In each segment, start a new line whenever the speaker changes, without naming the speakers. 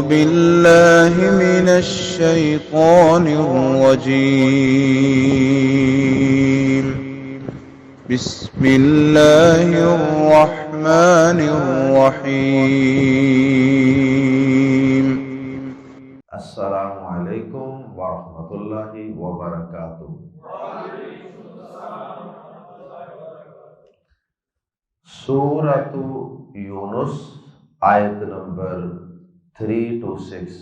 بالله من الشيطان الرجيم. بسم الله الرحمن الرحيم.
السلام علیکم ورحمۃ اللہ وبرکاتہ۔ سورۃ یونس آیت نمبر 3 to 6۔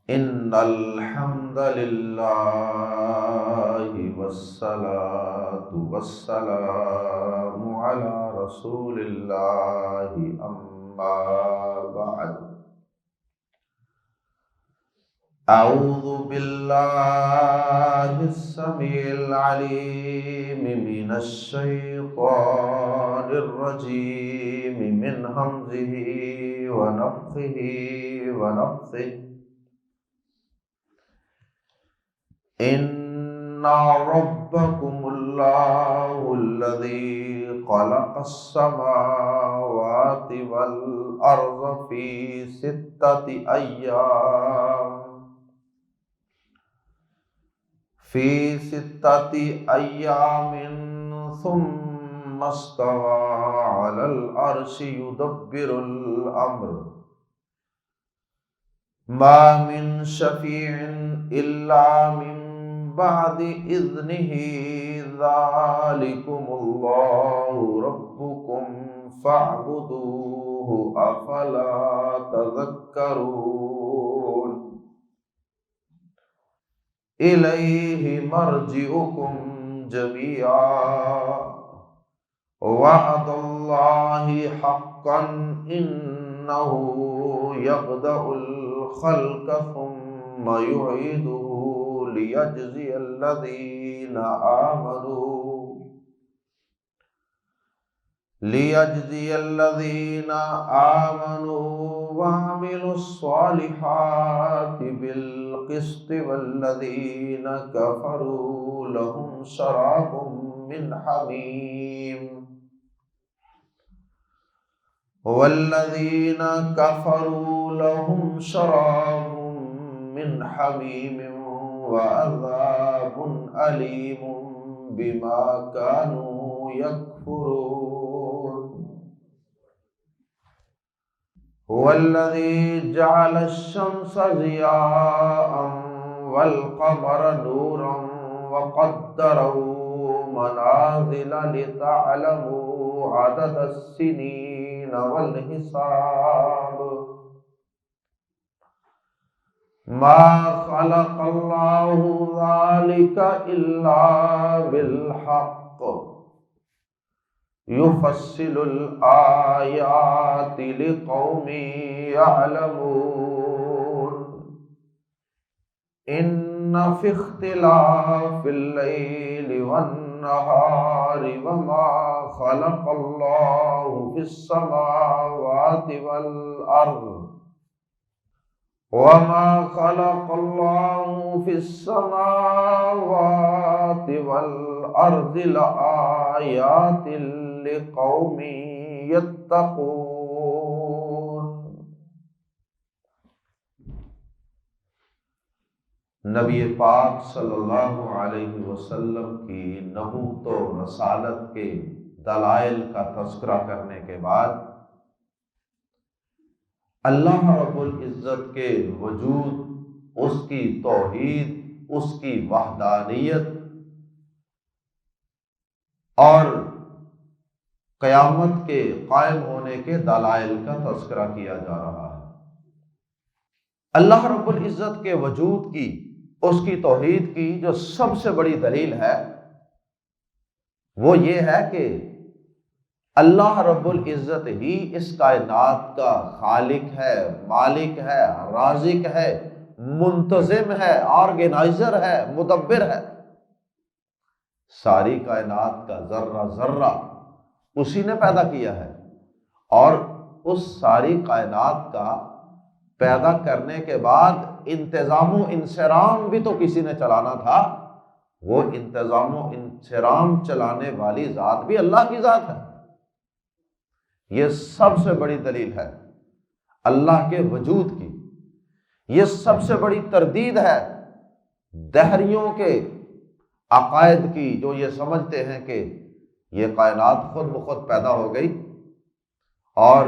ان الحمد للہ والصلاۃ والسلام علی رسول اللہ اما بعد۔ اعوذ باللہ السمیع العلیم من الشیطان الرجیم من ہمزہ ونفخہ ونفثہ۔ ان ربکم اللہ الذی خلق السماوات والارض فی ستۃ ایام ثم استوى علی العرش یدبر الامر ما من شفیع الا من بعد اذنہ ذالکم اللہ ربکم فاعبدوہ افلا تذکرون۔ الیہ مرجعکم جمیعا وعد اللہ حقا انہ یبدأ الخلق ثم یعیدہ لیجزی الذین آمنوا وعملوا الصالحات بالقسط والذین کفروا لهم شراب من حمیم والذین کفروا لهم شراب من حمیم وعذاب علیم بما كانوا يكفرون۔ هو الذي جعل الشمس ضياء والقمر نورا وقدره منازل لتعلموا عدد السنين والحساب ما خلق اللہ ذلك الا بالحق یفصل الآیات لقوم یعلمون۔ ان فی اختلاف اللیل والنہار وما خلق اللہ فی السماوات والارض وما خلق اللہ فی السماوات والارض لآیات لقوم یتقون۔ نبی پاک صلی اللہ علیہ وسلم کی نبوت و رسالت کے دلائل کا تذکرہ کرنے کے بعد اللہ رب العزت کے وجود، اس کی توحید، اس کی وحدانیت اور قیامت کے قائم ہونے کے دلائل کا تذکرہ کیا جا رہا ہے۔ اللہ رب العزت کے وجود کی، اس کی توحید کی جو سب سے بڑی دلیل ہے وہ یہ ہے کہ اللہ رب العزت ہی اس کائنات کا خالق ہے، مالک ہے، رازق ہے، منتظم ہے، آرگنائزر ہے، مدبر ہے۔ ساری کائنات کا ذرہ ذرہ اسی نے پیدا کیا ہے، اور اس ساری کائنات کا پیدا کرنے کے بعد انتظام و انصرام بھی تو کسی نے چلانا تھا۔ وہ انتظام و انصرام چلانے والی ذات بھی اللہ کی ذات ہے۔ یہ سب سے بڑی دلیل ہے۔ اللہ کے وجود کی۔ یہ سب سے بڑی تردید ہے دہریوں کے عقائد کی، جو یہ سمجھتے ہیں کہ یہ کائنات خود بخود پیدا ہو گئی اور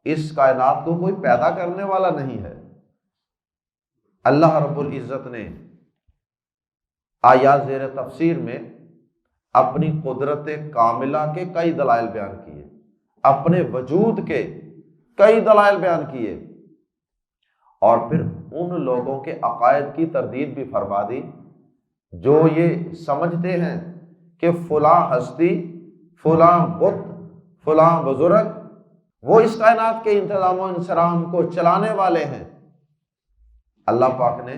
اس کائنات کو کوئی پیدا کرنے والا نہیں ہے۔ اللہ رب العزت نے آیات زیر تفسیر میں اپنی قدرت کاملہ کے کئی دلائل بیان کیے، اپنے وجود کے کئی دلائل بیان کیے، اور پھر ان لوگوں کے عقائد کی تردید بھی فرما دی جو یہ سمجھتے ہیں کہ فلاں ہستی، فلاں بت، فلاں بزرگ وہ اس کائنات کے انتظام و انصرام کو چلانے والے ہیں۔ اللہ پاک نے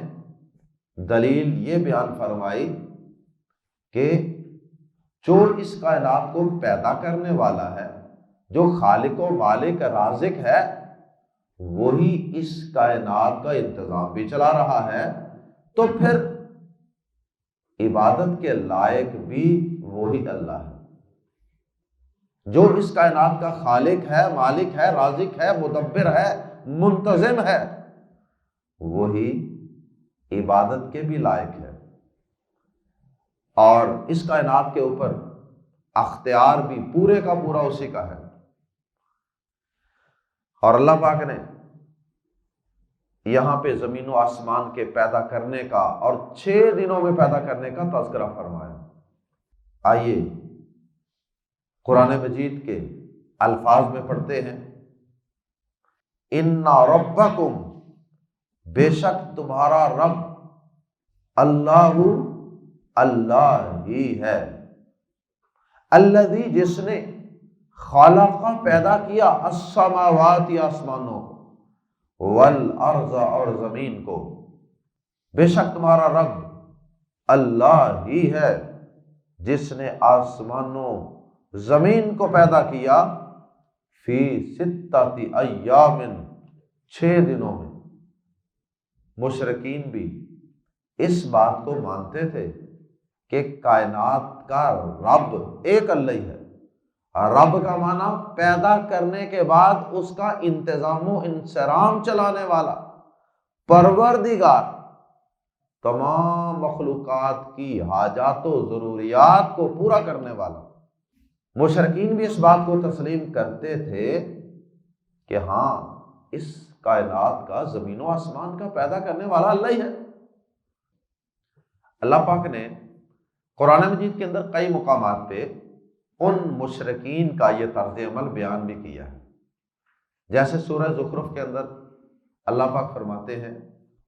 دلیل یہ بیان فرمائی کہ جو اس کائنات کو پیدا کرنے والا ہے، جو خالق و مالک رازق ہے، وہی اس کائنات کا انتظام بھی چلا رہا ہے، تو پھر عبادت کے لائق بھی وہی اللہ ہے۔ جو اس کائنات کا خالق ہے، مالک ہے، رازق ہے، مدبر ہے، منتظم ہے، وہی عبادت کے بھی لائق ہے، اور اس کائنات کے اوپر اختیار بھی پورے کا پورا اسی کا ہے۔ اور اللہ پاک نے یہاں پہ زمین و آسمان کے پیدا کرنے کا اور 6 دنوں میں پیدا کرنے کا تذکرہ فرمایا۔ آئیے قرآن مجید کے الفاظ میں پڑھتے ہیں، اِنَّ رَبَّكُمْ، بے شک تمہارا رب، اللہ اللہ ہی ہے، الذی جس نے خالق پیدا کیا السماوات آسمانوں کو، والارض اور زمین کو، بے شک تمہارا رب اللہ ہی ہے جس نے آسمانوں زمین کو پیدا کیا، فی 6 ایام، 6 دنوں میں۔ مشرکین بھی اس بات کو مانتے تھے کہ کائنات کا رب ایک اللہ ہی ہے۔ رب کا معنی پیدا کرنے کے بعد اس کا انتظام و انصرام چلانے والا، پروردگار، تمام مخلوقات کی حاجات و ضروریات کو پورا کرنے والا۔ مشرکین بھی اس بات کو تسلیم کرتے تھے کہ ہاں، اس کائنات کا، زمین و آسمان کا پیدا کرنے والا اللہ ہی ہے۔ اللہ پاک نے قرآن مجید کے اندر کئی مقامات پہ ان مشرکین کا یہ طرز عمل بیان بھی کیا ہے، جیسے سورہ زخرف کے اندر اللہ پاک فرماتے ہیں،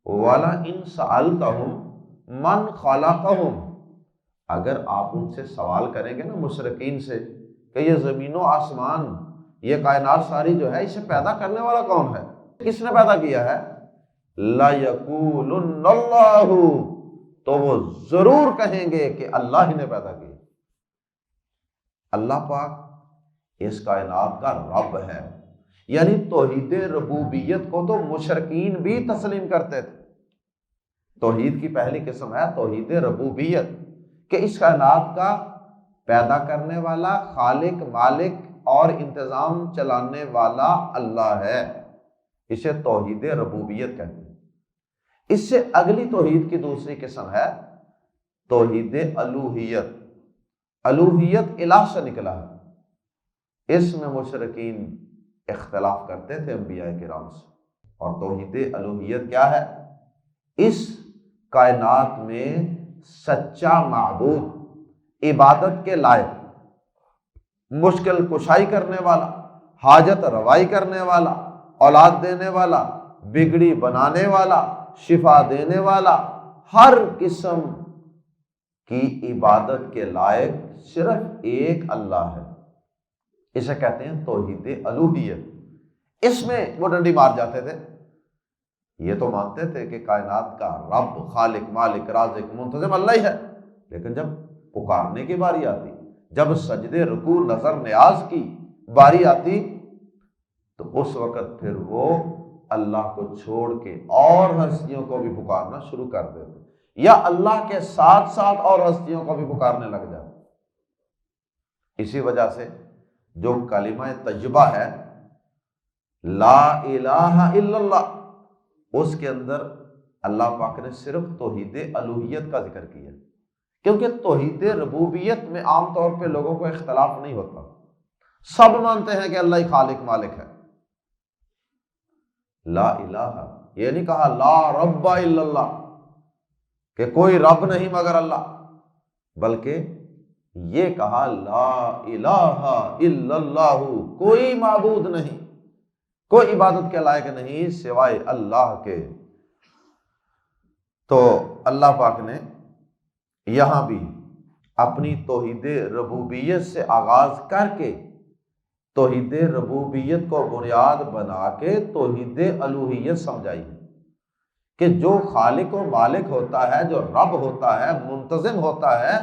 وَلَئِن سَأَلْتَهُمْ مَنْ خَلَقَهُمْ، اگر آپ ان سے سوال کریں گے نا، مشرکین سے، کہ یہ زمین و آسمان، یہ کائنات ساری جو ہے، اسے پیدا کرنے والا کون ہے، کس نے پیدا کیا ہے، لَيَقُولُنَّ اللَّهُ، تو وہ ضرور کہیں گے کہ اللہ ہی نے پیدا کیا۔ اللہ پاک اس کائنات کا رب ہے، یعنی توحید ربوبیت کو تو مشرکین بھی تسلیم کرتے تھے۔ توحید کی پہلی قسم ہے توحید ربوبیت، کہ اس کائنات کا پیدا کرنے والا، خالق، مالک اور انتظام چلانے والا اللہ ہے، اسے توحید ربوبیت کہتے ہیں۔ اس سے اگلی توحید کی دوسری قسم ہے توحید الوہیت۔ الوہیت الہ سے نکلا ہے، اس میں مشرکین اختلاف کرتے تھے انبیاء کرام سے۔ اور توحید الوہیت کیا ہے؟ اس کائنات میں سچا معبود، عبادت کے لائق، مشکل کشائی کرنے والا، حاجت روائی کرنے والا، اولاد دینے والا، بگڑی بنانے والا، شفا دینے والا، ہر قسم کی عبادت کے لائق صرف ایک اللہ ہے۔ اسے کہتے ہیں توحید الوہیت۔ اس میں وہ ڈنڈی مار جاتے تھے، یہ تو مانتے تھے کہ کائنات کا رب، خالق، مالک، رازق، منتظم اللہ ہی ہے، لیکن جب پکارنے کی باری آتی، جب سجدے، رکوع، نظر نیاز کی باری آتی، تو اس وقت پھر وہ اللہ کو چھوڑ کے اور ہستیوں کو بھی پکارنا شروع کر دیتے، یا اللہ کے ساتھ ساتھ اور ہستیوں کو بھی پکارنے لگ جاتے۔ اسی وجہ سے جو کلمہ طیبہ ہے، لا الہ الا اللہ، اس کے اندر اللہ پاک نے صرف توحید الوہیت کا ذکر کیا، کیونکہ توحید ربوبیت میں عام طور پہ لوگوں کو اختلاف نہیں ہوتا، سب مانتے ہیں کہ اللہ ہی خالق مالک ہے۔ لا الہ، یہ نہیں کہا لا رب الا اللہ، کہ کوئی رب نہیں مگر اللہ، بلکہ یہ کہا لا الہ الا اللہ، کوئی معبود نہیں، کوئی عبادت کے لائق نہیں سوائے اللہ کے۔ تو اللہ پاک نے یہاں بھی اپنی توحید ربوبیت سے آغاز کر کے توحید ربوبیت کو بنیاد بنا کے توحید الوہیت سمجھائی ہے، کہ جو خالق و مالک ہوتا ہے، جو رب ہوتا ہے، منتظم ہوتا ہے،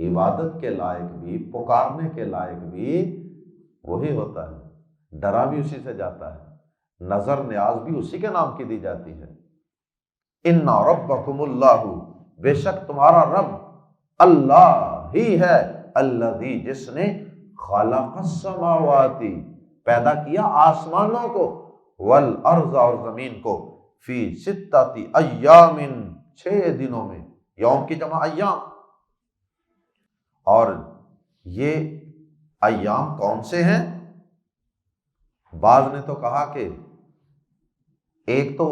عبادت کے لائق بھی، پکارنے کے لائق بھی وہی ہوتا ہے، ڈرا بھی اسی سے جاتا ہے، نظر نیاز بھی اسی کے نام کی دی جاتی ہے۔ ان ربکم اللہ، بے شک تمہارا رب اللہ ہی ہے، الذی، جس نے خلق السماوات، پیدا کیا آسمانوں کو، والارض، اور زمین کو، فی ستۃ ایام، 6 دنوں میں، یوم کی جمع ایام۔ اور یہ ایام کون سے ہیں؟ بعض نے تو کہا کہ ایک تو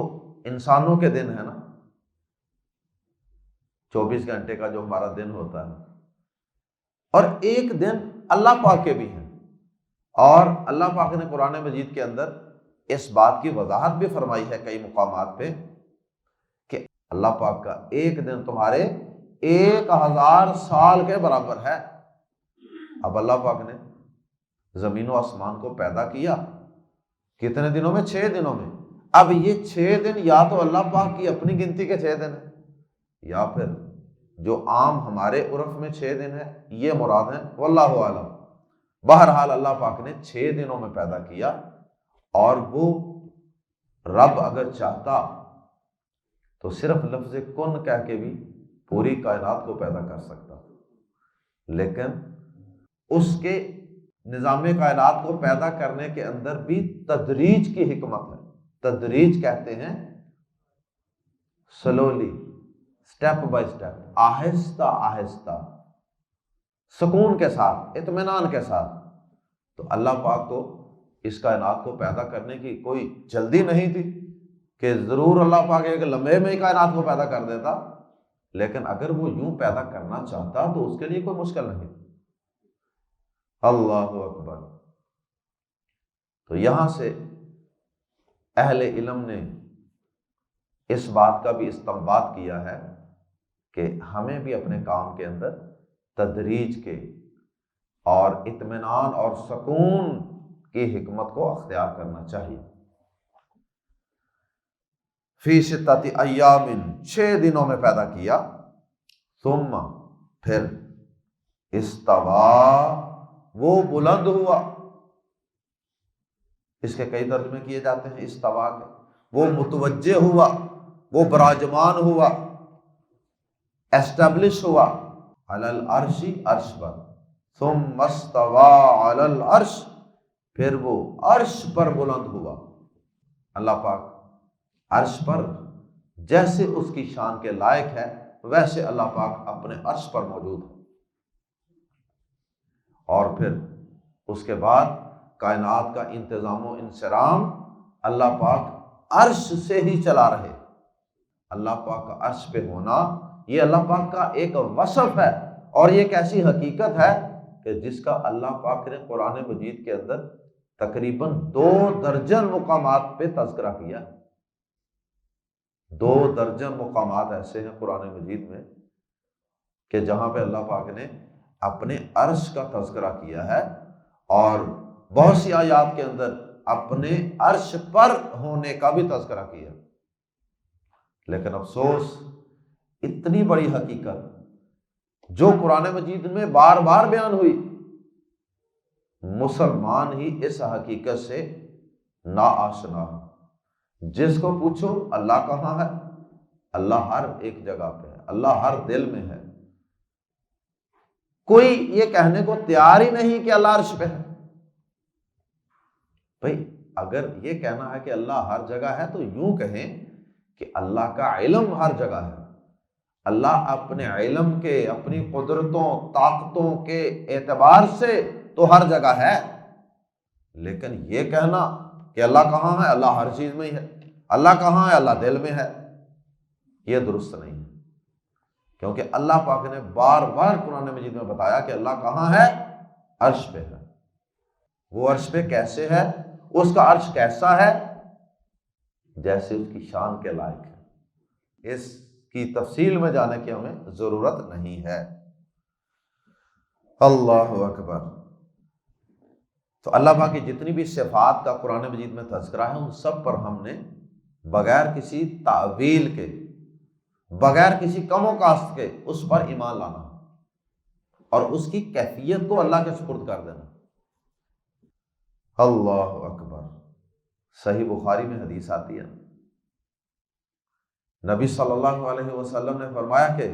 انسانوں کے دن ہے نا، 24 گھنٹے کا جو ہمارا دن ہوتا ہے، اور ایک دن اللہ پاک کے بھی ہیں۔ اور اللہ پاک نے قرآن مجید کے اندر اس بات کی وضاحت بھی فرمائی ہے کئی مقامات پہ، کہ اللہ پاک کا ایک دن تمہارے 1000 سال کے برابر ہے۔ اب اللہ پاک نے زمین و آسمان کو پیدا کیا کتنے دنوں میں؟ 6 دنوں میں۔ اب یہ 6 دن یا تو اللہ پاک کی اپنی گنتی کے 6 دن ہیں، یا پھر جو عام ہمارے عرف میں 6 دن ہے یہ مراد ہیں، واللہ اعلم۔ بہرحال اللہ پاک نے 6 دنوں میں پیدا کیا، اور وہ رب اگر چاہتا تو صرف لفظ کن کہہ کے بھی پوری کائنات کو پیدا کر سکتا، لیکن اس کے نظام کائنات کو پیدا کرنے کے اندر بھی تدریج کی حکمت ہے۔ تدریج کہتے ہیں سلولی، سٹیپ بائی سٹیپ، آہستہ آہستہ، سکون کے ساتھ، اطمینان کے ساتھ۔ تو اللہ پاک کو اس کائنات کو پیدا کرنے کی کوئی جلدی نہیں تھی کہ ضرور اللہ پاک ایک لمحے میں ہی کائنات کو پیدا کر دیتا، لیکن اگر وہ یوں پیدا کرنا چاہتا تو اس کے لیے کوئی مشکل نہیں۔ اللہ اکبر۔ تو یہاں سے اہل علم نے اس بات کا بھی استنباط کیا ہے کہ ہمیں بھی اپنے کام کے اندر تدریج کے اور اطمینان اور سکون کی حکمت کو اختیار کرنا چاہیے۔ فی ستۃ ایام، 6 دنوں میں پیدا کیا، ثم، پھر، استوا، وہ بلند ہوا۔ اس کے کئی ترجمے کیے جاتے ہیں استوا کے، وہ متوجہ ہوا، وہ براجمان ہوا، اسٹیبلش ہوا، علی العرش، عرش پر، ثم استوى علی العرش، پھر وہ عرش پر بلند ہوا۔ اللہ پاک عرش پر جیسے اس کی شان کے لائق ہے ویسے اللہ پاک اپنے عرش پر موجود ہے، اور پھر اس کے بعد کائنات کا انتظام و انصرام اللہ پاک عرش سے ہی چلا رہے۔ اللہ پاک کا عرش پہ ہونا یہ اللہ پاک کا ایک وصف ہے، اور یہ ایک ایسی حقیقت ہے کہ جس کا اللہ پاک نے قرآن مجید کے اندر تقریباً 2 درجن مقامات پہ تذکرہ کیا۔ 2 درجن مقامات ایسے ہیں قرآن مجید میں کہ جہاں پہ اللہ پاک نے اپنے عرش کا تذکرہ کیا ہے، اور بہت سی آیات کے اندر اپنے عرش پر ہونے کا بھی تذکرہ کیا۔ لیکن افسوس، اتنی بڑی حقیقت جو قرآن مجید میں بار بار بیان ہوئی، مسلمان ہی اس حقیقت سے ناآشنا ہے۔ جس کو پوچھو اللہ کہاں ہے، اللہ ہر ایک جگہ پہ ہے، اللہ ہر دل میں ہے، کوئی یہ کہنے کو تیار ہی نہیں کہ اللہ عرش پہ ہے۔ بھئی اگر یہ کہنا ہے کہ اللہ ہر جگہ ہے تو یوں کہیں کہ اللہ کا علم ہر جگہ ہے، اللہ اپنے علم کے، اپنی قدرتوں طاقتوں کے اعتبار سے تو ہر جگہ ہے۔ لیکن یہ کہنا کہ اللہ کہاں ہے، اللہ ہر چیز میں ہی ہے، اللہ کہاں ہے، اللہ دل میں ہے، یہ درست نہیں ہے۔ کیونکہ اللہ پاک نے بار بار قرآن مجید میں بتایا کہ اللہ کہاں ہے، عرش پہ ہے۔ وہ عرش پہ کیسے ہے، اس کا عرش کیسا ہے، جیسے اس کی شان کے لائق ہے۔ اس کی تفصیل میں جانے کی ہمیں ضرورت نہیں ہے۔ اللہ اکبر۔ تو اللہ پاک کی جتنی بھی صفات کا قرآن مجید میں تذکرہ ہے، ان سب پر ہم نے بغیر کسی تعویل کے، بغیر کسی کم و کاست کے اس پر ایمان لانا اور اس کی کیفیت کو اللہ کے سپرد کر دینا۔ اللہ اکبر۔ صحیح بخاری میں حدیث آتی ہے، نبی صلی اللہ علیہ وسلم نے فرمایا کہ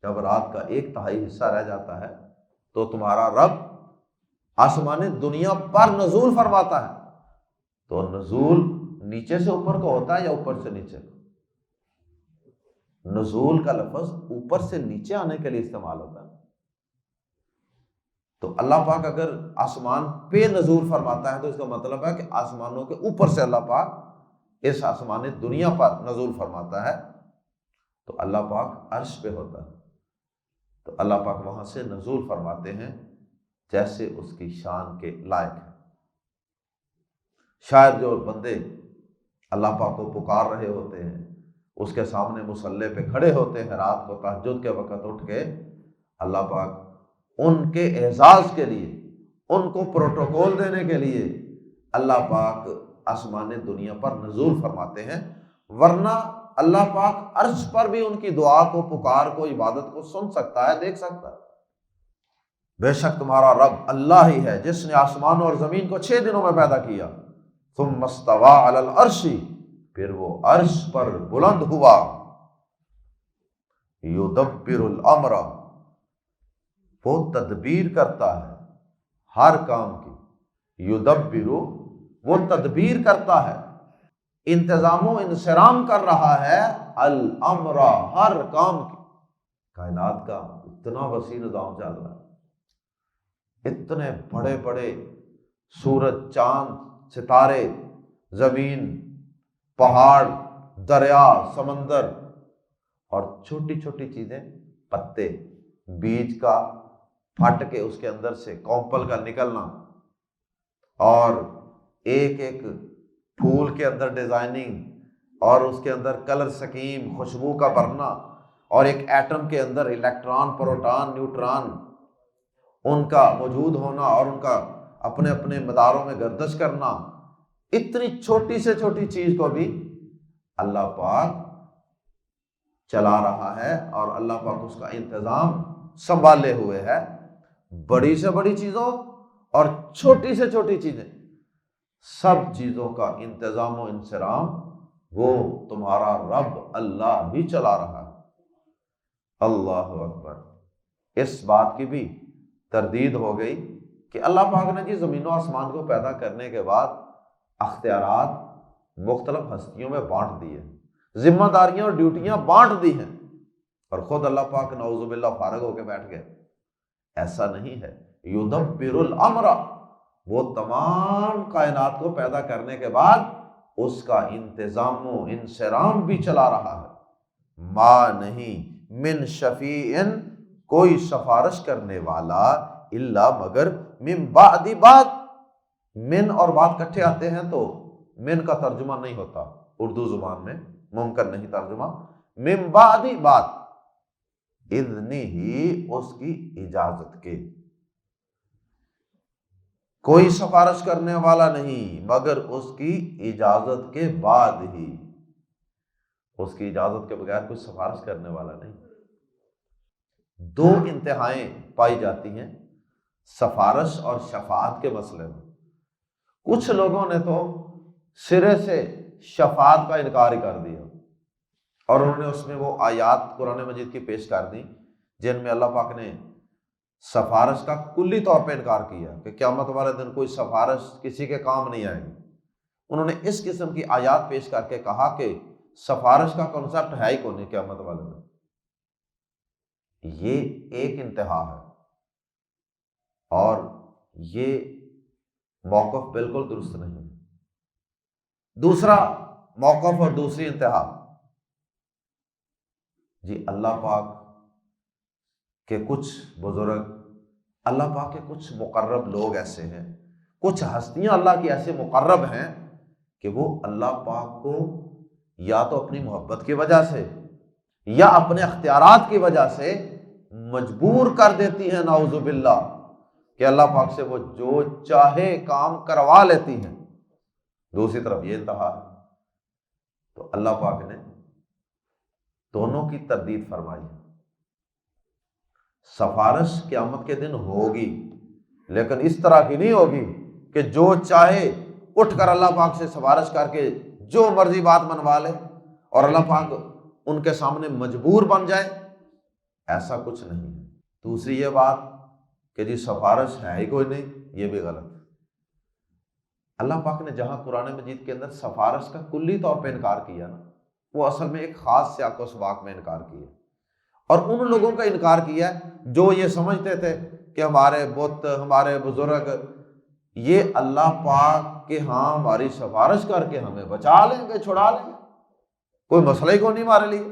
جب رات کا 1/3 حصہ رہ جاتا ہے تو تمہارا رب آسمان دنیا پر نزول فرماتا ہے۔ تو نزول نیچے سے اوپر کو ہوتا ہے یا اوپر سے نیچے؟ نزول کا لفظ اوپر سے نیچے آنے کے لیے استعمال ہوتا ہے۔ تو اللہ پاک اگر آسمان پہ نزول فرماتا ہے تو اس کا مطلب ہے کہ آسمانوں کے اوپر سے اللہ پاک اس آسمان دنیا پر نزول فرماتا ہے۔ تو اللہ پاک عرش پہ ہوتا ہے، تو اللہ پاک وہاں سے نزول فرماتے ہیں جیسے اس کی شان کے لائق ہے۔ شاید جو بندے اللہ پاک کو پکار رہے ہوتے ہیں، اس کے سامنے مصلی پہ کھڑے ہوتے ہیں رات کو تہجد کے وقت اٹھ کے، اللہ پاک ان کے اعزاز کے لیے، ان کو پروٹوکول دینے کے لیے اللہ پاک آسمان دنیا پر نزول فرماتے ہیں، ورنہ اللہ پاک عرش پر بھی ان کی دعا کو، پکار کو، عبادت کو سن سکتا ہے، دیکھ سکتا ہے۔ بے شک تمہارا رب اللہ ہی ہے جس نے آسمانوں اور زمین کو 6 دنوں میں پیدا کیا، ثم استوى علی العرش، پھر وہ عرش پر بلند ہوا، یدبر الامر، وہ تدبیر کرتا ہے ہر کام کی، یدبر، وہ تدبیر کرتا ہے، انتظام و انصرام کر رہا ہے، الامر، ہر کام کی۔ کائنات کا اتنا وسیع نظام چل رہا ہے، اتنے بڑے بڑے سورج، چاند، ستارے، زمین، پہاڑ، دریا، سمندر، اور چھوٹی چھوٹی چیزیں، پتے، بیج کا پھٹ کے اس کے اندر سے کومپل کا نکلنا، اور ایک ایک پھول کے اندر ڈیزائننگ، اور اس کے اندر کلر سکیم، خوشبو کا بھرنا، اور ایک ایٹم کے اندر الیکٹران، پروٹان، نیوٹران، ان کا موجود ہونا اور ان کا اپنے اپنے مداروں میں گردش کرنا۔ اتنی چھوٹی سے چھوٹی چیز کو بھی اللہ پاک چلا رہا ہے، اور اللہ پاک اس کا انتظام سنبھالے ہوئے ہے۔ بڑی سے بڑی چیزوں اور چھوٹی سے چھوٹی چیزیں، سب چیزوں کا انتظام و انصرام وہ تمہارا رب اللہ بھی چلا رہا ہے۔ اللہ اکبر۔ اس بات کی بھی تردید ہو گئی کہ اللہ پاک نے جی زمین و آسمان کو پیدا کرنے کے بعد اختیارات مختلف ہستیوں میں بانٹ دیے، ذمہ داریاں اور ڈیوٹیاں بانٹ دی ہیں، اور خود اللہ پاک نعوذ باللہ فارغ ہو کے بیٹھ گئے۔ ایسا نہیں ہے، یدبر الامر، وہ تمام کائنات کو پیدا کرنے کے بعد اس کا انتظام و انصرام بھی چلا رہا ہے۔ ما نہیں، من شفیع، کوئی سفارش کرنے والا، الا مگر، من بعد بات، من اور بات کٹھے آتے ہیں تو من کا ترجمہ نہیں ہوتا اردو زبان میں، ممکن نہیں ترجمہ، من بعد بات، اذن ہی، اس کی اجازت کے، کوئی سفارش کرنے والا نہیں مگر اس کی اجازت کے بعد ہی، اس کی اجازت کے بغیر کوئی سفارش کرنے والا نہیں۔ دو انتہائیں پائی جاتی ہیں سفارش اور شفاعت کے مسئلے میں۔ کچھ لوگوں نے تو سرے سے شفاعت کا انکار ہی کر دیا، اور انہوں نے اس میں وہ آیات قرآن مجید کی پیش کر دی جن میں اللہ پاک نے سفارش کا کلی طور پہ انکار کیا کہ قیامت والے دن کوئی سفارش کسی کے کام نہیں آئے گی۔ انہوں نے اس قسم کی آیات پیش کر کے کہا کہ سفارش کا کنسپٹ ہے ہی کون قیامت والے میں، یہ ایک انتہا ہے، اور یہ موقف بالکل درست نہیں ہے۔ دوسرا موقف اور دوسری انتہا، جی اللہ پاک کے کچھ بزرگ، اللہ پاک کے کچھ مقرب لوگ ایسے ہیں، کچھ ہستیاں اللہ کی ایسے مقرب ہیں کہ وہ اللہ پاک کو یا تو اپنی محبت کی وجہ سے یا اپنے اختیارات کی وجہ سے مجبور کر دیتی ہیں نعوذ باللہ کہ اللہ پاک سے وہ جو چاہے کام کروا لیتی ہیں۔ دوسری طرف یہ انتہا ہے۔ تو اللہ پاک نے دونوں کی تردید فرمائی ہے۔ سفارش قیامت کے دن ہوگی، لیکن اس طرح کی نہیں ہوگی کہ جو چاہے اٹھ کر اللہ پاک سے سفارش کر کے جو مرضی بات منوا لے اور اللہ پاک ان کے سامنے مجبور بن جائے، ایسا کچھ نہیں ہے۔ دوسری یہ بات کہ جی سفارش ہے ہی کوئی نہیں، یہ بھی غلط ہے۔ اللہ پاک نے جہاں قرآن مجید کے اندر سفارش کا کلی طور پہ انکار کیا نا، وہ اصل میں ایک خاص سیاق و سباق میں انکار کیا، اور ان لوگوں کا انکار کیا جو یہ سمجھتے تھے کہ ہمارے بت، ہمارے بزرگ یہ اللہ پاک کے ہاں ہماری سفارش کر کے ہمیں بچا لیں گے، چھڑا لیں گے، کوئی مسئلہ ہی کو نہیں ہمارے لیے۔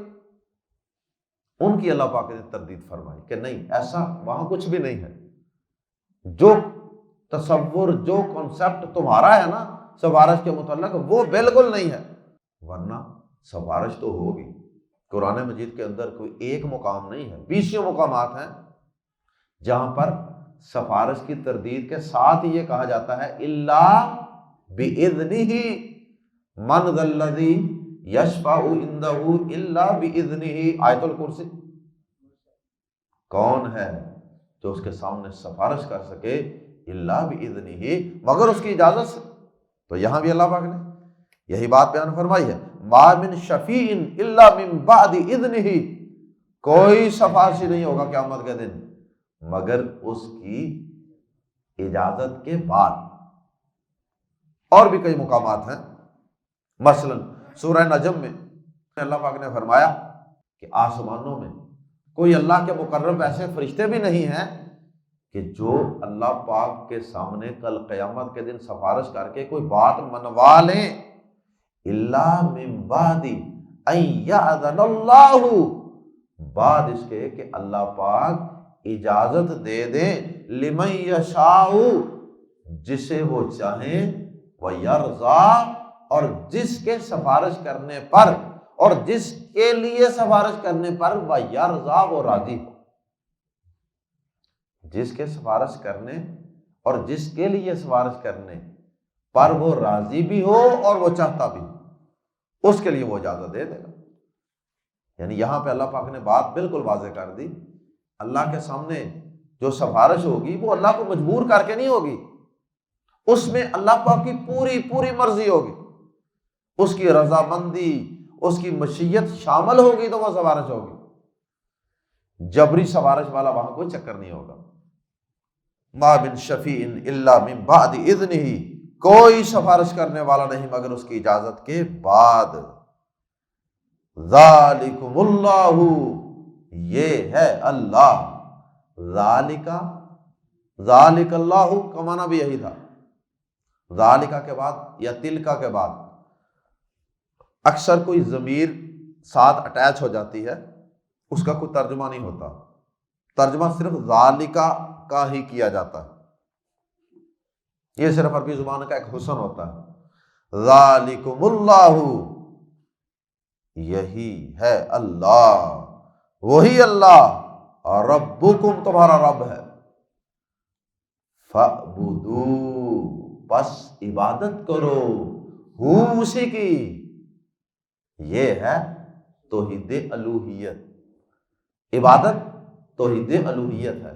ان کی اللہ پاک نے تردید فرمائی کہ نہیں، ایسا وہاں کچھ بھی نہیں ہے۔ جو تصور، جو کنسپٹ تمہارا ہے نا سفارش کے متعلق، وہ بالکل نہیں ہے، ورنہ سفارش تو ہوگی۔ قرآن مجید کے اندر کوئی ایک مقام نہیں ہے، 20 مقامات ہیں جہاں پر سفارش کی تردید کے ساتھ یہ کہا جاتا ہے الا بِإِذْنِهِ مَنْ ذَا الَّذِي يَشْفَعُ عِنْدَهُ إِلَّا بِإِذْنِهِ۔ آیت الکرسی، کون ہے جو اس کے سامنے سفارش کر سکے الا بِإِذْنِهِ، مگر اس کی اجازت سے۔ تو یہاں بھی اللہ پاک نے یہی بات بیان فرمائی ہے، ما من شفیع الا من بعد اذنہ، کوئی سفارشی نہیں ہوگا قیامت کے دن مگر اس کی اجازت کے بعد۔ اور بھی کئی مقامات ہیں، مثلا سورہ نجم میں اللہ پاک نے فرمایا کہ آسمانوں میں کوئی اللہ کے مقرب ایسے فرشتے بھی نہیں ہیں کہ جو اللہ پاک کے سامنے کل قیامت کے دن سفارش کر کے کوئی بات منوا لیں، الا من بعد ان یأذن اللہ، بعد اس کے کہ اللہ پاک اجازت دے دیں، لمن یشاء، جسے وہ چاہیں، ویرضا، اور جس کے سفارش کرنے پر اور جس کے لیے سفارش کرنے پر ویرضا، وہ راضی ہو۔ جس کے سفارش کرنے اور جس کے لیے سفارش کرنے پر وہ راضی بھی ہو اور وہ چاہتا بھی ہو، اس کے لیے وہ اجازت دے دے گا۔ یعنی یہاں پہ اللہ پاک نے بات بالکل واضح کر دی، اللہ کے سامنے جو سفارش ہوگی وہ اللہ کو مجبور کر کے نہیں ہوگی، اس میں اللہ پاک کی پوری پوری مرضی ہوگی، اس کی رضامندی، اس کی مشیت شامل ہوگی تو وہ سفارش ہوگی۔ جبری سفارش والا وہاں کوئی چکر نہیں ہوگا۔ ما من شفیع الا من بعد اذنہ، کوئی سفارش کرنے والا نہیں مگر اس کی اجازت کے بعد۔ ذالکم اللہ، یہ ہے اللہ۔ ذالک اللہ کا معنی بھی یہی تھا، ذالکہ کے بعد یا تلکہ کے بعد اکثر کوئی ضمیر ساتھ اٹیچ ہو جاتی ہے، اس کا کوئی ترجمہ نہیں ہوتا، ترجمہ صرف ذالکہ کا ہی کیا جاتا ہے، یہ صرف عربی زبان کا ایک حسن ہوتا ہے۔ ذالکم اللہ، یہی ہے اللہ، وہی اللہ، ربکم تمہارا رب ہے، فَاعْبُدُوا، بس عبادت کرو، ہو اسی کی۔ یہ ہے توحید الوہیت، عبادت توحید الوہیت ہے۔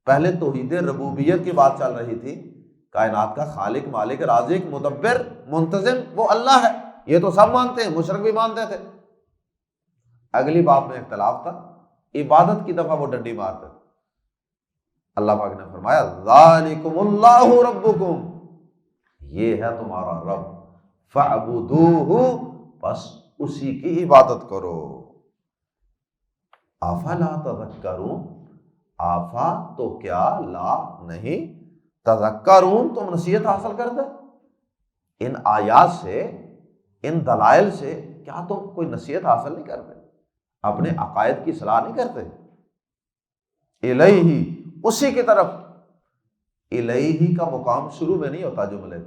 پہلے توحید ربوبیت کی بات چل رہی تھی، کائنات کا خالق، مالک، رازق، مدبر، منتظم وہ اللہ ہے، یہ تو سب مانتے ہیں، مشرک بھی مانتے تھے۔ اگلی بات میں اختلاف تھا، عبادت کی دفعہ وہ ڈنڈی مارتے تھے۔ اللہ پاک نے فرمایا ذالکم اللہ ربکم، یہ ہے تمہارا رب، فَاعْبُدُوهُ، بس اسی کی عبادت کرو۔ افلا تذکرون، آفا تو کیا، لا نہیں، تذکرون تم نصیحت حاصل کرتے، ان آیات سے، ان دلائل سے کیا تم کوئی نصیحت حاصل نہیں کرتے، اپنے عقائد کی اصلاح نہیں کرتے؟ الیہ، اسی کی طرف، الیہ کا مقام شروع میں نہیں ہوتا، جملے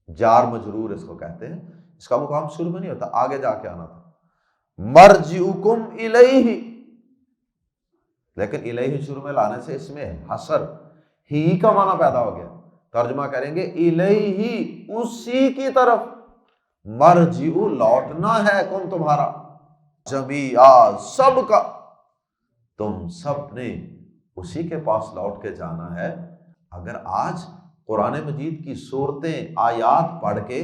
جار مجرور اس کو کہتے ہیں، اس کا مقام شروع میں نہیں ہوتا، آگے جا کے آنا تھا، مرجعکم الیہ، لیکن الیہ شروع میں لانے سے اس میں حصر ہی کا معنی پیدا ہو گیا، ترجمہ کریں گے الیہ، اسی کی طرف، مرجع لوٹنا ہے کون تمہارا، جمیعا سب کا، تم سب نے اسی کے پاس لوٹ کے جانا ہے۔ اگر آج قرآن مجید کی صورتیں، آیات پڑھ کے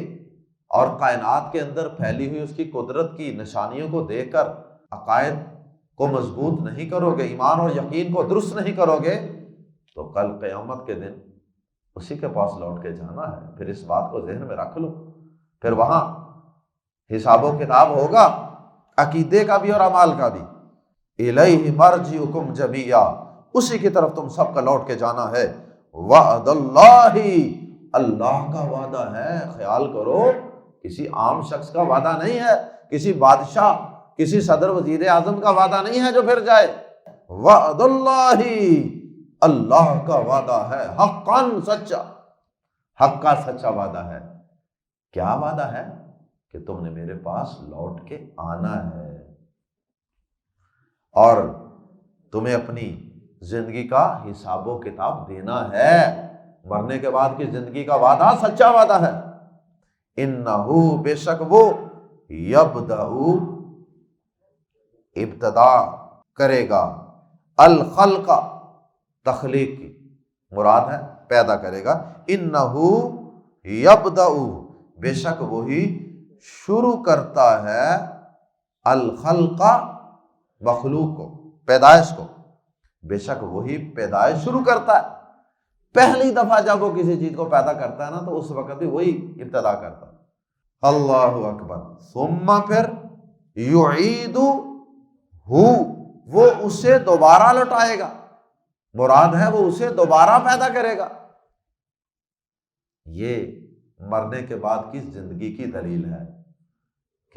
اور کائنات کے اندر پھیلی ہوئی اس کی قدرت کی نشانیوں کو دیکھ کر عقائد کو مضبوط نہیں کرو گے، ایمان اور یقین کو درست نہیں کرو گے، تو کل قیامت کے دن اسی کے پاس لوٹ کے جانا ہے۔ پھر اس بات کو ذہن میں رکھ لو، پھر وہاں حساب و کتاب ہوگا، عقیدے کا بھی اور اعمال کا بھی۔ الیہ مرجعکم جمیعا، اسی کی طرف تم سب کا لوٹ کے جانا ہے۔ وعد اللہ، اللہ کا وعدہ ہے، خیال کرو کسی عام شخص کا وعدہ نہیں ہے، کسی بادشاہ، کسی صدر وزیر اعظم کا وعدہ نہیں ہے جو پھر جائے۔ وعد اللہ، اللہ کا وعدہ ہے، حقا سچا، حق کا سچا وعدہ ہے۔ کیا وعدہ ہے؟ کہ تم نے میرے پاس لوٹ کے آنا ہے، اور تمہیں اپنی زندگی کا حساب و کتاب دینا ہے، مرنے کے بعد کی زندگی کا وعدہ سچا وعدہ ہے۔ انہو، بے شک وہ، یبدأ، ابتدا کرے گا، الخلق، تخلیق کی مراد ہے پیدا کرے گا، انہو یبدأ، بے شک وہی شروع کرتا ہے، الخلق، مخلوق کو، پیدائش کو، بے شک وہی پیدائش شروع کرتا ہے۔ پہلی دفعہ جب وہ کسی چیز کو پیدا کرتا ہے نا، تو اس وقت بھی وہی ابتدا کرتا ہے۔ اللہ اکبر۔ ثم، پھر، یعیدہ، وہ اسے دوبارہ لوٹائے گا، مراد ہے وہ اسے دوبارہ پیدا کرے گا۔ یہ مرنے کے بعد کی زندگی کی دلیل ہے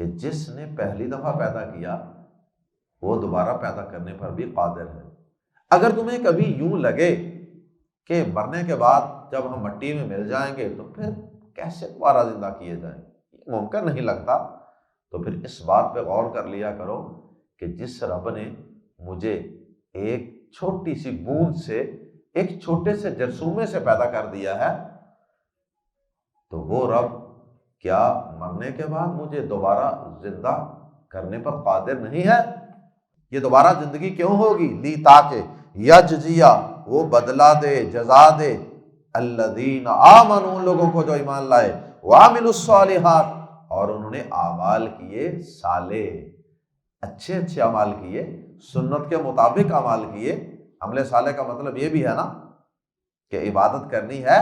کہ جس نے پہلی دفعہ پیدا کیا وہ دوبارہ پیدا کرنے پر بھی قادر ہے۔ اگر تمہیں کبھی یوں لگے کہ مرنے کے بعد جب ہم مٹی میں مل جائیں گے تو پھر کیسے دوبارہ زندہ کیے جائیں، یہ ممکن نہیں لگتا، تو پھر اس بات پہ غور کر لیا کرو کہ جس رب نے مجھے ایک چھوٹی سی بوند سے، ایک چھوٹے سے جرثومے سے پیدا کر دیا ہے، تو وہ رب کیا مرنے کے بعد مجھے دوبارہ زندہ کرنے پر قادر نہیں ہے؟ یہ دوبارہ زندگی کیوں ہوگی؟ لی، تاکہ، یجزیہ، وہ بدلہ دے، جزا دے، الذین آمنوا، ان لوگوں کو جو ایمان لائے، وعملوا الصالحات، اور انہوں نے اعمال کیے صالح، اچھے اچھے اعمال کیے، سنت کے مطابق اعمال کیے۔ عمل صالح کا مطلب یہ بھی ہے نا کہ عبادت کرنی ہے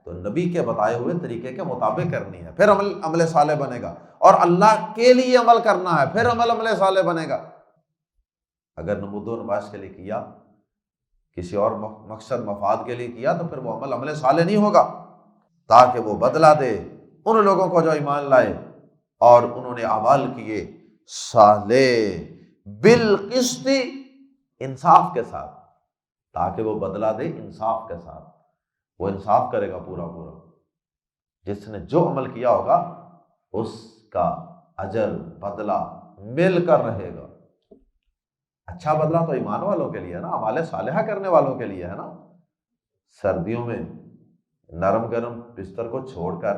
تو نبی کے بتائے ہوئے طریقے کے مطابق کرنی ہے، پھر عمل صالح بنے گا، اور اللہ کے لیے عمل کرنا ہے، پھر عمل صالح بنے گا۔ اگر نمود و نمائش کے لیے کیا، کسی اور مقصد مفاد کے لیے کیا، تو پھر وہ عمل صالح نہیں ہوگا، تاکہ وہ بدلہ دے ان لوگوں کو جو ایمان لائے اور انہوں نے اعمال کیے صالح، بالقسط، انصاف کے ساتھ، تاکہ وہ بدلہ دے انصاف کے ساتھ، وہ انصاف کرے گا پورا پورا، جس نے جو عمل کیا ہوگا اس کا اجر، بدلہ مل کر رہے گا۔ اچھا بدلہ تو ایمان والوں کے لیے ہے نا، اعمال صالحہ کرنے والوں کے لیے ہے نا۔ سردیوں میں نرم گرم بستر کو چھوڑ کر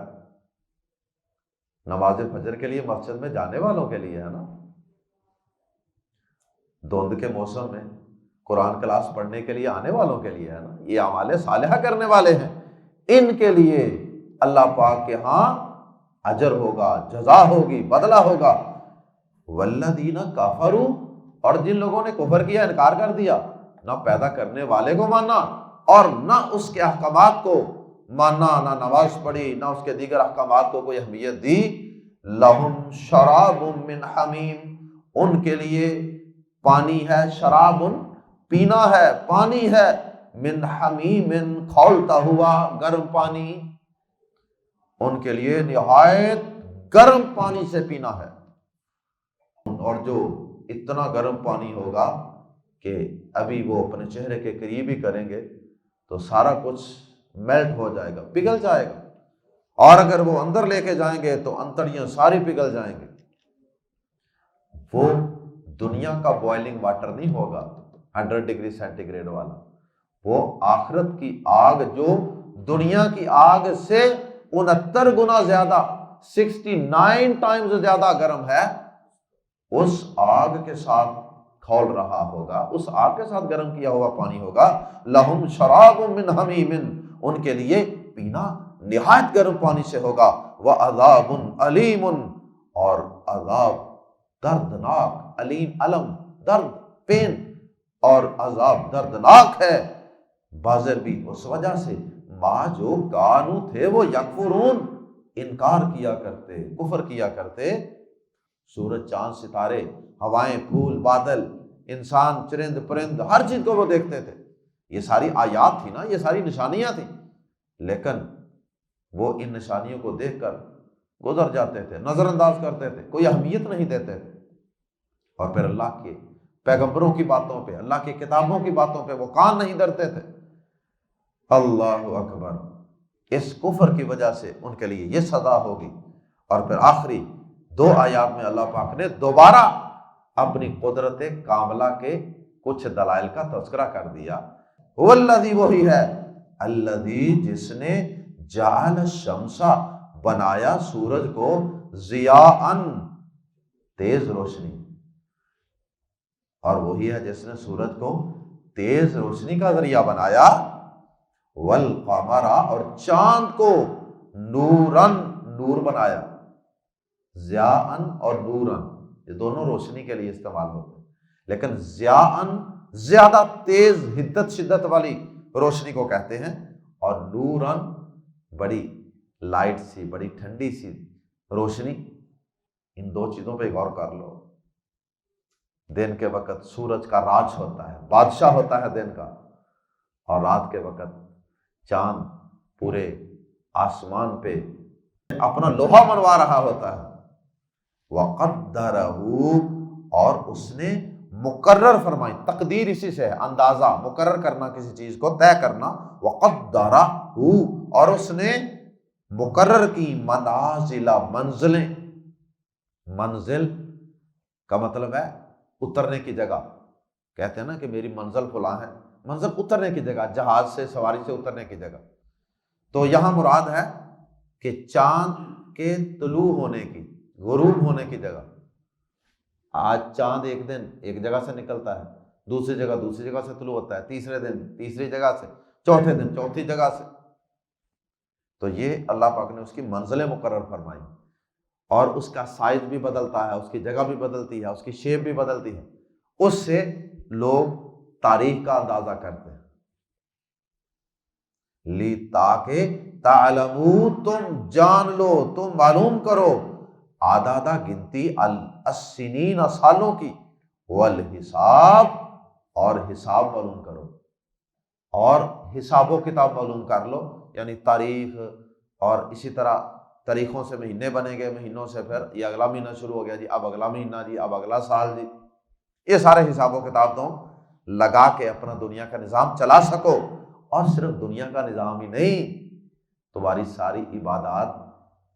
نماز فجر کے لیے مسجد میں جانے والوں کے لیے ہے نا۔ دھند کے موسم میں قرآن کلاس پڑھنے کے لیے آنے والوں کے لیے ہے نا۔ یہ اعمال صالحہ کرنے والے ہیں، ان کے لیے اللہ پاک کے ہاں اجر ہوگا، جزا ہوگی، بدلہ ہوگا۔ والذین کفروا، اور جن لوگوں نے کفر کیا، انکار کر دیا، نہ پیدا کرنے والے کو مانا اور نہ اس کے احکامات کو مانا نہ نماز پڑھی نہ اس کے دیگر احکامات کو کوئی اہمیت دی، لہم شراب من حمیم، ان کے لیے پانی ہے، شراب پینا ہے، پانی ہے، من حمیم کھولتا ہوا گرم پانی، ان کے لیے نہایت گرم پانی سے پینا ہے، اور جو اتنا گرم پانی ہوگا کہ ابھی وہ اپنے چہرے کے قریب ہی کریں گے تو سارا کچھ میلٹ ہو جائے گا، پگھل جائے گا، اور اگر وہ اندر لے کے جائیں گے تو انتڑیاں ساری پگھل جائیں گے۔ وہ دنیا کا بوائلنگ واٹر نہیں ہوگا 100 ڈگری سینٹی گریڈ والا، وہ آخرت کی آگ جو دنیا کی آگ سے 69 گنا زیادہ، 69 ٹائمز زیادہ گرم ہے، اس آگ کے ساتھ کھول رہا ہوگا، اس آگ کے ساتھ گرم کیا ہوا پانی ہوگا۔ لہم شراب من حمیم، ان کے لیے پینا نہایت گرم پانی سے ہوگا، وعذاب علیم، اور عذاب دردناک، علیم علم درد پین، اور عذاب دردناک ہے، بازر بھی اس وجہ سے ما جو کانو تھے وہ یکفرون، انکار کیا کرتے، کفر کیا کرتے۔ سورج چاند ستارے، ہوائیں پھول بادل، انسان چرند پرند، ہر چیز کو وہ دیکھتے تھے، یہ ساری آیات تھی نا، یہ ساری نشانیاں تھیں، لیکن وہ ان نشانیوں کو دیکھ کر گزر جاتے تھے، نظر انداز کرتے تھے، کوئی اہمیت نہیں دیتے تھے، اور پھر اللہ کے پیغمبروں کی باتوں پہ، اللہ کی کتابوں کی باتوں پہ وہ کان نہیں دھرتے تھے۔ اللہ اکبر، اس کفر کی وجہ سے ان کے لیے یہ سزا ہوگی۔ اور پھر آخری 2 آیات میں اللہ پاک نے دوبارہ اپنی قدرت کاملہ کے کچھ دلائل کا تذکرہ کر دیا۔ هو الذی، وہی ہے، الذی جس نے جعل الشمس بنایا سورج کو، ضیاء تیز روشنی، اور وہی ہے جس نے سورج کو تیز روشنی کا ذریعہ بنایا، والقمر، اور چاند کو نورن، نور بنایا، ضیاء اور نورن یہ دونوں روشنی کے لیے استعمال ہوتے ہیں، لیکن ضیاء زیادہ تیز حدت شدت والی روشنی کو کہتے ہیں، اور نورن بڑی لائٹ سی، بڑی ٹھنڈی سی روشنی۔ ان 2 چیزوں پہ غور کر لو۔ دن کے وقت سورج کا راج ہوتا ہے، بادشاہ ہوتا ہے دن کا، اور رات کے وقت چاند پورے آسمان پہ اپنا لوہا منوا رہا ہوتا ہے۔ وَقَدَّرَهُ، اور اس نے مقرر فرمائی، تقدیر اسی سے ہے، اندازہ، مقرر کرنا کسی چیز کو، طے کرنا، وَقَدَّرَهُ، اور اس نے مقرر کی، منازل، منزلیں، منزل کا مطلب ہے اترنے کی جگہ، کہتے ہیں نا کہ میری منزل فلاں ہے، منزل اترنے کی جگہ، جہاز سے سواری سے اترنے کی جگہ، تو یہاں مراد ہے کہ چاند کے طلوع ہونے کی، غروب ہونے کی جگہ۔ آج چاند ایک دن ایک جگہ سے نکلتا ہے، دوسری جگہ سے طلوع ہوتا ہے، تیسرے دن تیسری جگہ سے، چوتھے دن چوتھی جگہ سے، تو یہ اللہ پاک نے اس کی منزلیں مقرر فرمائی، اور اس کا سائز بھی بدلتا ہے، اس کی جگہ بھی بدلتی ہے، اس کی شیپ بھی بدلتی ہے، اس سے لوگ تاریخ کا اندازہ کرتے ہیں، لی تاکہ تعلمو، تم جان لو، تم معلوم کرو، آدھا گنتی السنین، سالوں کی، والحساب، اور حساب معلوم کرو، اور حساب و کتاب معلوم کر لو، یعنی تاریخ، اور اسی طرح تاریخوں سے مہینے بنے گے، مہینوں سے پھر یہ اگلا مہینہ شروع ہو گیا جی، اب اگلا مہینہ جی، اب اگلا سال جی، یہ سارے حساب و کتاب تو لگا کے اپنا دنیا کا نظام چلا سکو۔ اور صرف دنیا کا نظام ہی نہیں، تمہاری ساری عبادات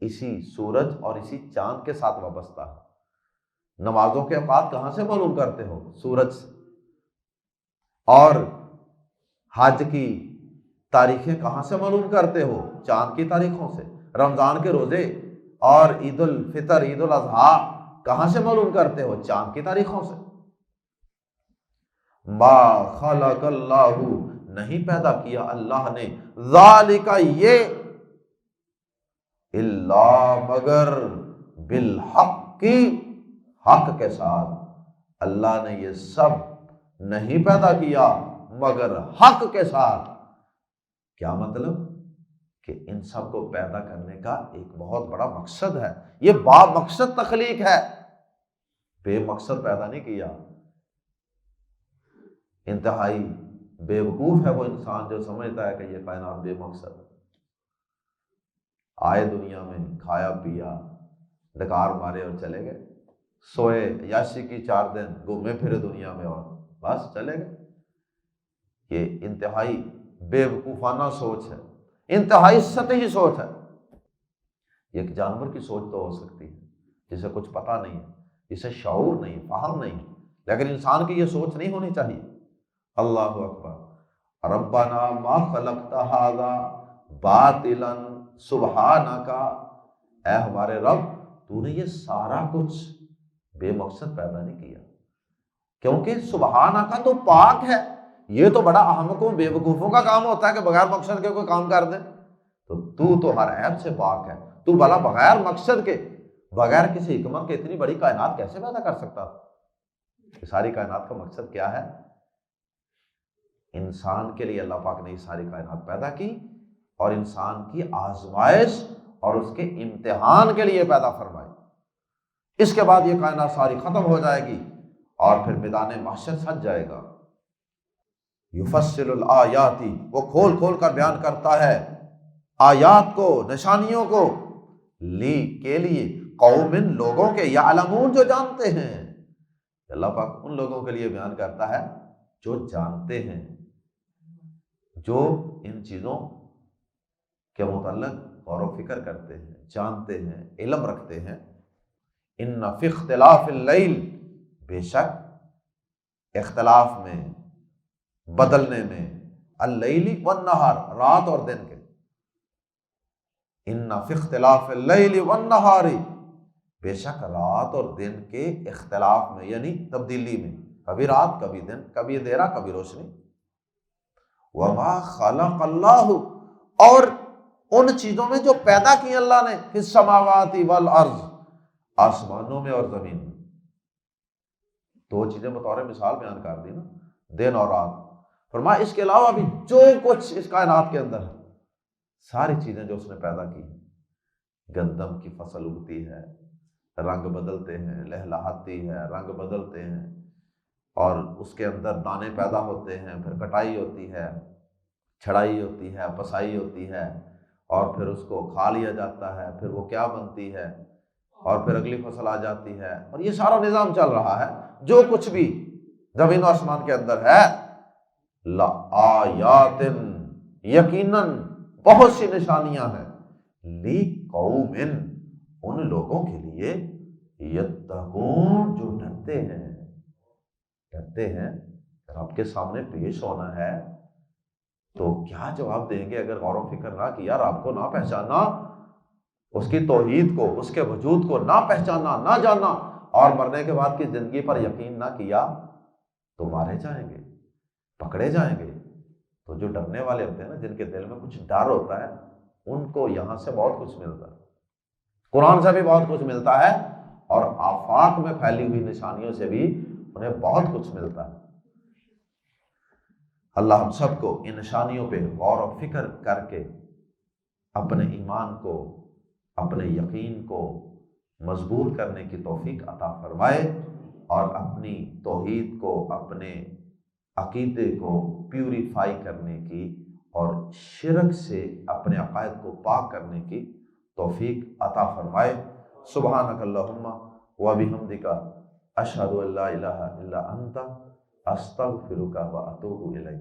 اسی سورج اور اسی چاند کے ساتھ وابستہ ہے۔ نمازوں کے اوقات کہاں سے معلوم کرتے ہو؟ سورج سے۔ اور حج کی تاریخیں کہاں سے معلوم کرتے ہو؟ چاند کی تاریخوں سے۔ رمضان کے روزے اور عید الفطر، عید الاضحیٰ کہاں سے معلوم کرتے ہو؟ چاند کی تاریخوں سے۔ ما خلق اللہ، نہیں پیدا کیا اللہ نے، ذالک، یہ، الا، مگر، بالحق، حق کے ساتھ، اللہ نے یہ سب نہیں پیدا کیا مگر حق کے ساتھ۔ کیا مطلب؟ کہ ان سب کو پیدا کرنے کا ایک بہت بڑا مقصد ہے. یہ با مقصد تخلیق ہے، بے مقصد پیدا نہیں کیا. انتہائی بے وقوف ہے وہ انسان جو سمجھتا ہے کہ یہ کائنات بے مقصد ہے. آئے دنیا میں، کھایا پیا، ڈکار مارے اور چلے گئے، سوئے، عیاشی کی 4 دن، گھومے پھرے دنیا میں اور بس چلے گئے. یہ انتہائی بے وقوفانہ سوچ ہے، انتہائی سطحی سوچ ہے. ایک جانور کی سوچ تو ہو سکتی ہے جسے کچھ پتہ نہیں ہے، جسے شعور نہیں، فہم نہیں، لیکن انسان کی یہ سوچ نہیں ہونی چاہیے. اللہ اکبر. ربنا ما خلقت ھذا باطلا سبحانک، اے ہمارے رب تو نے یہ سارا کچھ بے مقصد پیدا نہیں کیا، کیونکہ سبحانک تو پاک ہے. یہ تو بڑا احمقوں بے وقوفوں کا کام ہوتا ہے کہ بغیر مقصد کے کوئی کام کر دیں. تو ہر عیب سے پاک ہے. تو بھلا بغیر مقصد کے، بغیر کسی حکمت کے اتنی بڑی کائنات کیسے پیدا کر سکتا تھا؟ یہ ساری کائنات کا مقصد کیا ہے؟ انسان کے لیے اللہ پاک نے یہ ساری کائنات پیدا کی، اور انسان کی آزمائش اور اس کے امتحان کے لیے پیدا فرمائی. اس کے بعد یہ کائنات ساری ختم ہو جائے گی اور پھر میدان محشر سج جائے گا. یفصل الآیات، وہ کھول کھول کر بیان کرتا ہے آیات کو، نشانیوں کو، لی کے لیے، قوم لوگوں کے، یعلمون جو جانتے ہیں. اللہ پاک ان لوگوں کے لیے بیان کرتا ہے جو جانتے ہیں، جو ان چیزوں کے متعلق غور و فکر کرتے ہیں، جانتے ہیں، علم رکھتے ہیں. ان فی اختلاف اللیل، بے شک اختلاف میں، بدلنے میں، اللیل والنہار، رات اور دن کے. ان فی اختلاف اللیل والنہار، بے شک رات اور دن کے اختلاف میں، یعنی تبدیلی میں، کبھی رات کبھی دن، کبھی اندھیرا کبھی روشنی. وما خلق اللہ، اور ان چیزوں میں جو پیدا کی اللہ نے، فی السماوات والارض، آسمانوں میں اور زمین میں. 2 چیزیں بطور مثال بیان کر دی نا، دن اور رات. فرمایا اس کے علاوہ بھی جو کچھ اس کائنات کے اندر ہے، ساری چیزیں جو اس نے پیدا کی. گندم کی فصل اگتی ہے، رنگ بدلتے ہیں، لہلہاتی ہے، رنگ بدلتے ہیں، اور اس کے اندر دانے پیدا ہوتے ہیں، پھر کٹائی ہوتی ہے، چھڑائی ہوتی ہے، پسائی ہوتی ہے، اور پھر اس کو کھا لیا جاتا ہے، پھر وہ کیا بنتی ہے، اور پھر اگلی فصل آ جاتی ہے. اور یہ سارا نظام چل رہا ہے. جو کچھ بھی زمین و آسمان کے اندر ہے، لآیات، یقیناً بہت سی نشانیاں ہیں، لقوم، ان لوگوں کے لیے، یتقون، جو ڈرتے ہیں. ڈرتے ہیں. رب کے سامنے پیش ہونا ہے تو کیا جواب دیں گے اگر غور و فکر نہ کیا، رب کو نہ پہچانا، اس کی توحید کو، اس کے وجود کو نہ پہچانا، نہ جانا، اور مرنے کے بعد کی زندگی پر یقین نہ کیا تو مارے جائیں گے، پکڑے جائیں گے. تو جو ڈرنے والے ہوتے ہیں نا، جن کے دل میں کچھ ڈر ہوتا ہے، ان کو یہاں سے بہت کچھ ملتا ہے، قرآن سے بھی بہت کچھ ملتا ہے، اور آفاق میں پھیلی ہوئی نشانیوں سے بھی انہیں بہت کچھ ملتا ہے. اللہ ہم سب کو ان نشانیوں پہ غور و فکر کر کے اپنے ایمان کو، اپنے یقین کو مضبوط کرنے کی توفیق عطا فرمائے، اور اپنی توحید کو، اپنے عقیدے کو پیوریفائی کرنے کی اور شرک سے اپنے عقائد کو پاک کرنے کی توفیق عطا فرمائے. سبحانک اللہم و بحمدک، اشہد ان لا الہ الا انت، استغفرک و اتوب الیک.